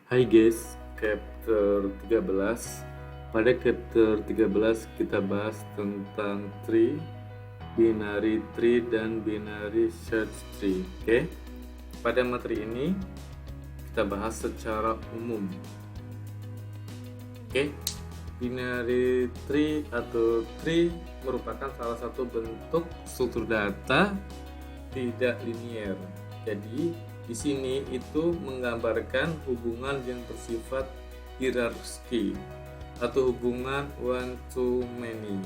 Hai guys, chapter 13. Pada chapter 13 kita bahas tentang tree, binary tree dan binary search tree. Oke. Pada materi ini kita bahas secara umum. Oke. Binary tree atau tree merupakan salah satu bentuk struktur data tidak linier. Jadi di sini itu menggambarkan hubungan yang bersifat hierarki atau hubungan one to many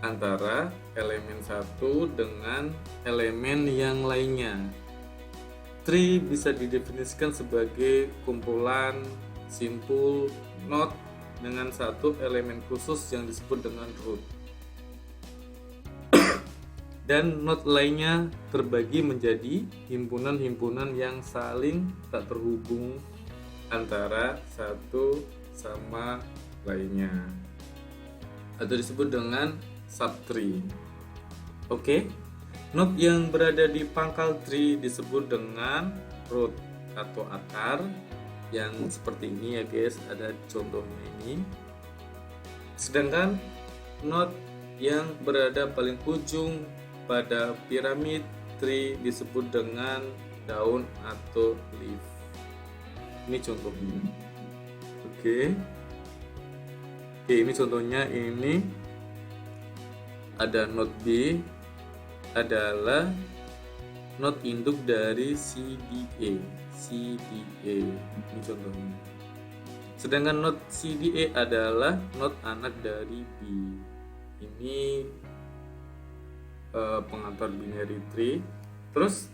antara elemen satu dengan elemen yang lainnya. Tree bisa didefinisikan sebagai kumpulan simpul node dengan satu elemen khusus yang disebut dengan root. Dan node lainnya terbagi menjadi himpunan-himpunan yang saling tak terhubung antara satu sama lainnya atau disebut dengan subtree. Oke. Node yang berada di pangkal tree disebut dengan root atau akar yang seperti ini ya guys, ada contohnya ini. Sedangkan node yang berada paling ujung pada piramid tree disebut dengan daun atau leaf. Ini contohnya. Oke, ini contohnya. Ini ada node B adalah node induk dari CDA. Ini contohnya. Sedangkan node CDA adalah node anak dari B. Ini pengantar binary tree. Terus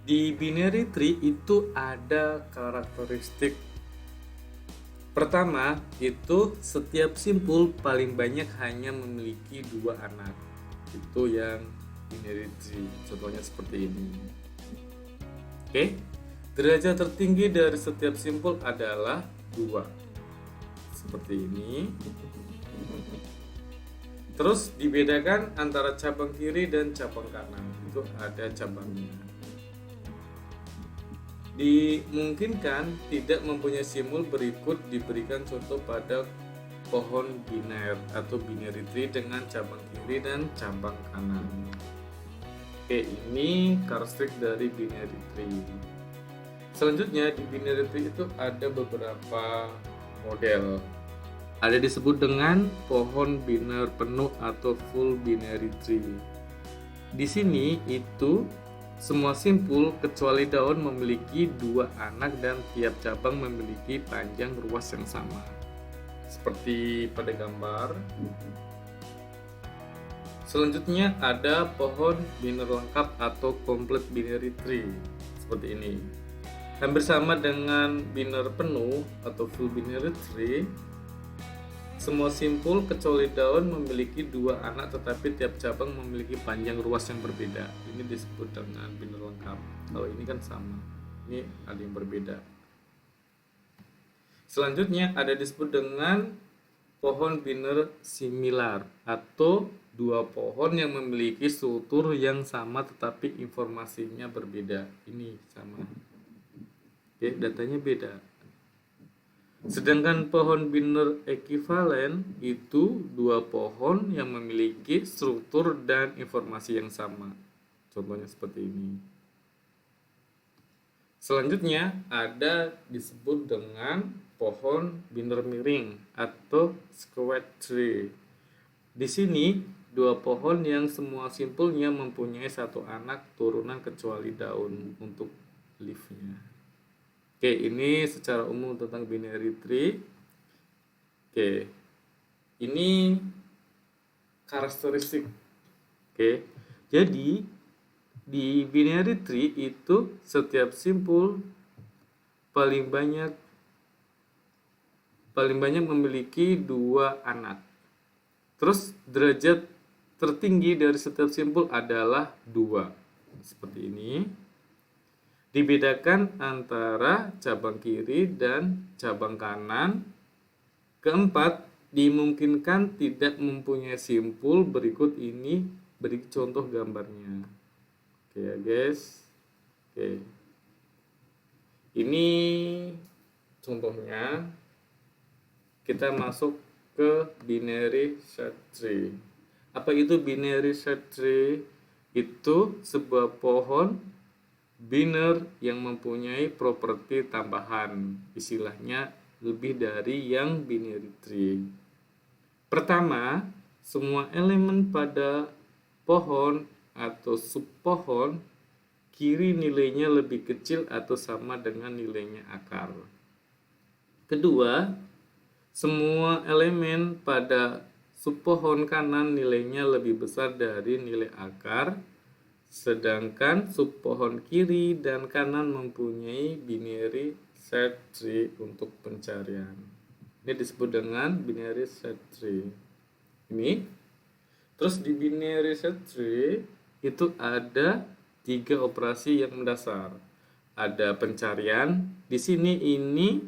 di binary tree itu ada karakteristik. Pertama, itu setiap simpul paling banyak hanya memiliki 2 anak. Itu yang binary tree. Contohnya seperti ini. Oke. Derajat tertinggi dari setiap simpul adalah 2. Seperti ini. Terus dibedakan antara cabang kiri dan cabang kanan. Itu ada cabangnya. Dimungkinkan tidak mempunyai simpul berikut diberikan contoh pada pohon biner atau binary tree dengan cabang kiri dan cabang kanan. Oke, ini karakteristik dari binary tree. Selanjutnya di binary tree itu ada beberapa model. Ada disebut dengan pohon biner penuh atau full binary tree. Di sini itu semua simpul kecuali daun memiliki 2 anak dan tiap cabang memiliki panjang ruas yang sama. Seperti pada gambar. Selanjutnya ada pohon biner lengkap atau complete binary tree. Seperti ini. Hampir sama dengan biner penuh atau full binary tree. Semua simpul kecuali daun memiliki 2 anak tetapi tiap cabang memiliki panjang ruas yang berbeda. Ini disebut dengan biner lengkap. Kalau ini kan sama. Ini ada yang berbeda. Selanjutnya ada disebut dengan pohon biner similar atau 2 pohon yang memiliki struktur yang sama tetapi informasinya berbeda. Ini sama. Oke, datanya beda. Sedangkan pohon biner ekivalen itu 2 pohon yang memiliki struktur dan informasi yang sama. Contohnya seperti ini. Selanjutnya ada disebut dengan pohon biner miring atau square tree. Di sini 2 pohon yang semua simpulnya mempunyai 1 anak turunan kecuali daun untuk leaf-nya. Oke, ini secara umum tentang binary tree. Oke, ini karakteristik. Oke, jadi di binary tree itu setiap simpul paling banyak memiliki 2 anak. Terus derajat tertinggi dari setiap simpul adalah 2. Seperti ini. Dibedakan antara cabang kiri dan cabang kanan. Keempat, dimungkinkan tidak mempunyai simpul. Berikut ini beri contoh gambarnya. Oke ya guys. Oke. Ini Contohnya, kita masuk ke binary search tree. Apa itu binary search tree? Itu sebuah pohon biner yang mempunyai properti tambahan, istilahnya lebih dari yang binary tree. Pertama, semua elemen pada pohon atau subpohon kiri nilainya lebih kecil atau sama dengan nilainya akar. Kedua, semua elemen pada subpohon kanan nilainya lebih besar dari nilai akar, sedangkan subpohon kiri dan kanan mempunyai binary search tree untuk pencarian. Ini disebut dengan binary search tree. Ini. Terus di binary search tree itu ada 3 operasi yang mendasar. Ada pencarian. Di sini ini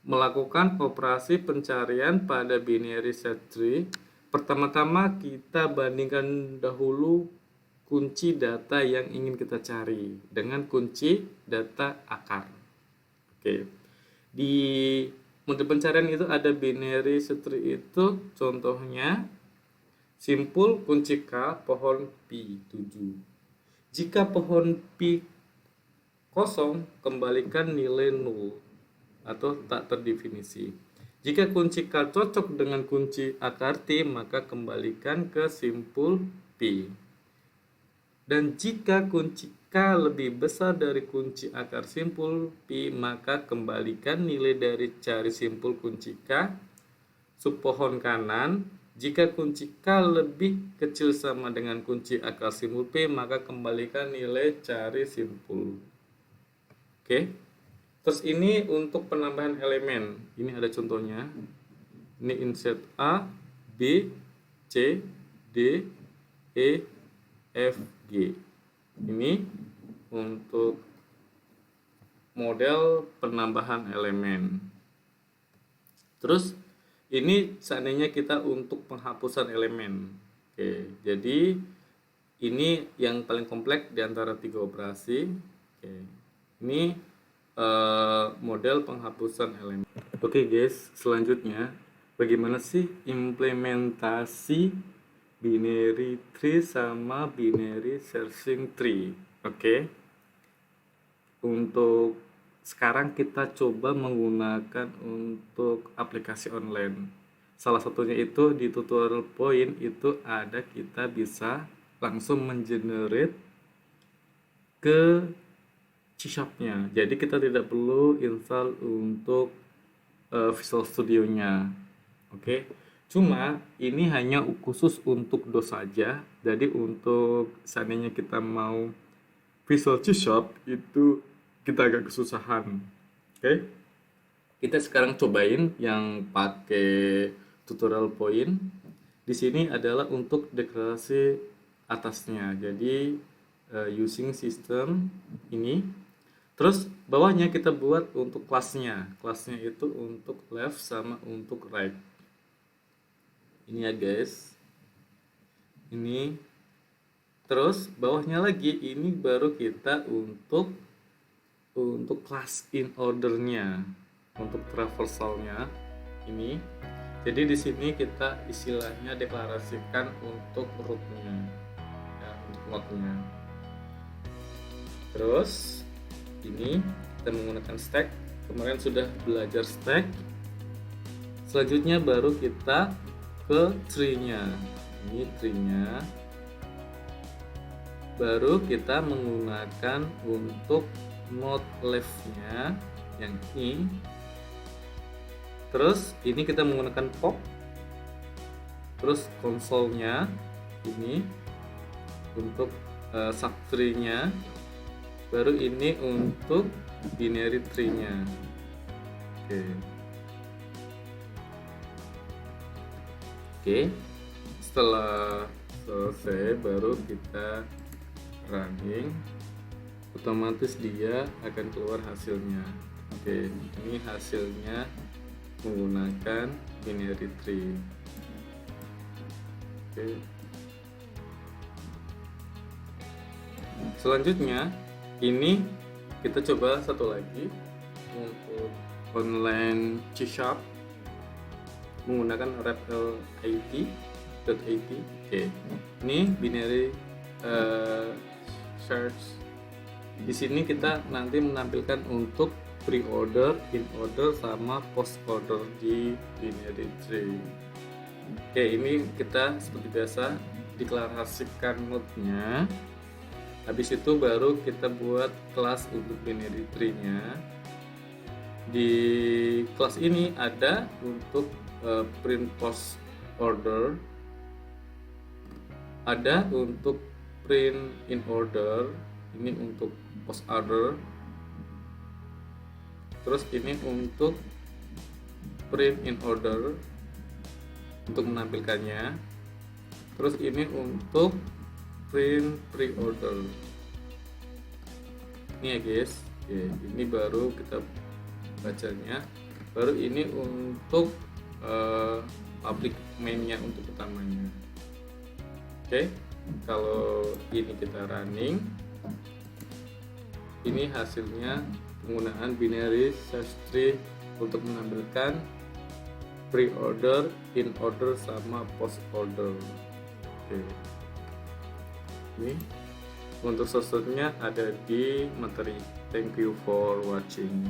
melakukan operasi pencarian pada binary search tree. Pertama-tama kita bandingkan dahulu kunci data yang ingin kita cari dengan kunci data akar. Oke. Di mode pencarian itu ada binary search tree itu contohnya simpul kunci K pohon pi 7. Jika pohon pi kosong, kembalikan nilai 0 atau tak terdefinisi. Jika kunci K cocok dengan kunci akar T, maka kembalikan ke simpul pi. Dan jika kunci K lebih besar dari kunci akar simpul pi, maka kembalikan nilai dari cari simpul kunci K subpohon kanan. Jika kunci K lebih kecil sama dengan kunci akar simpul P, maka kembalikan nilai cari simpul. Oke. Terus ini untuk penambahan elemen. Ini ada contohnya. Ini insert A, B, C, D, E, F, G. Ini untuk model penambahan elemen. Terus ini seandainya kita untuk penghapusan elemen. Oke, jadi ini yang paling kompleks di antara 3 operasi. Oke. Ini model penghapusan elemen. Oke guys, selanjutnya bagaimana sih implementasi binary tree sama binary searching tree? Oke. Untuk sekarang kita coba menggunakan untuk aplikasi online. Salah satunya itu di tutorial point itu ada kita bisa langsung mengenerate ke C-Sharp-nya. Jadi kita tidak perlu install untuk Visual Studio-nya. Oke. Cuma ini hanya khusus untuk DOS saja. Jadi untuk seandainya kita mau Visual C-Sharp itu kita agak kesusahan. Oke. Kita sekarang cobain yang pakai tutorial point. Di sini adalah untuk deklarasi atasnya. Jadi using system ini. Terus bawahnya kita buat untuk kelasnya. Kelasnya itu untuk left sama untuk right. Ini ya guys. Ini. Terus bawahnya lagi ini baru kita untuk class in ordernya, untuk traversalnya ini. Jadi di sini kita istilahnya deklarasikan untuk rootnya, ya, untuk node-nya. Terus ini kita menggunakan stack. Kemarin sudah belajar stack. Selanjutnya baru kita ke tree-nya. Ini tree-nya. Baru kita menggunakan untuk node left-nya yang ini. Terus ini kita menggunakan pop. Terus console-nya ini untuk subtree-nya. Baru ini untuk binary tree-nya. Oke. Setelah selesai baru kita running, otomatis dia akan keluar hasilnya. Oke, ini hasilnya menggunakan binary tree. Oke. Selanjutnya ini kita coba satu lagi untuk online C# menggunakan REPL80.80. Oke, ini binary search. Di sini kita nanti menampilkan untuk pre-order, in-order, sama post-order di binary tree. Oke, ini kita seperti biasa deklarasikan node-nya. Habis itu baru kita buat kelas untuk binary tree-nya. Di kelas ini ada untuk print post order, ada untuk print in order, ini untuk post order, terus ini untuk print in order untuk menampilkannya, terus ini untuk print pre-order. Ini ya guys. Oke, ini baru kita bacanya, baru ini untuk public main-nya untuk utamanya. Oke, kalau ini kita running, ini hasilnya penggunaan binary search tree untuk menampilkan pre-order, in order, sama post order. Oke, ini untuk source-nya ada di materi. Thank you for watching.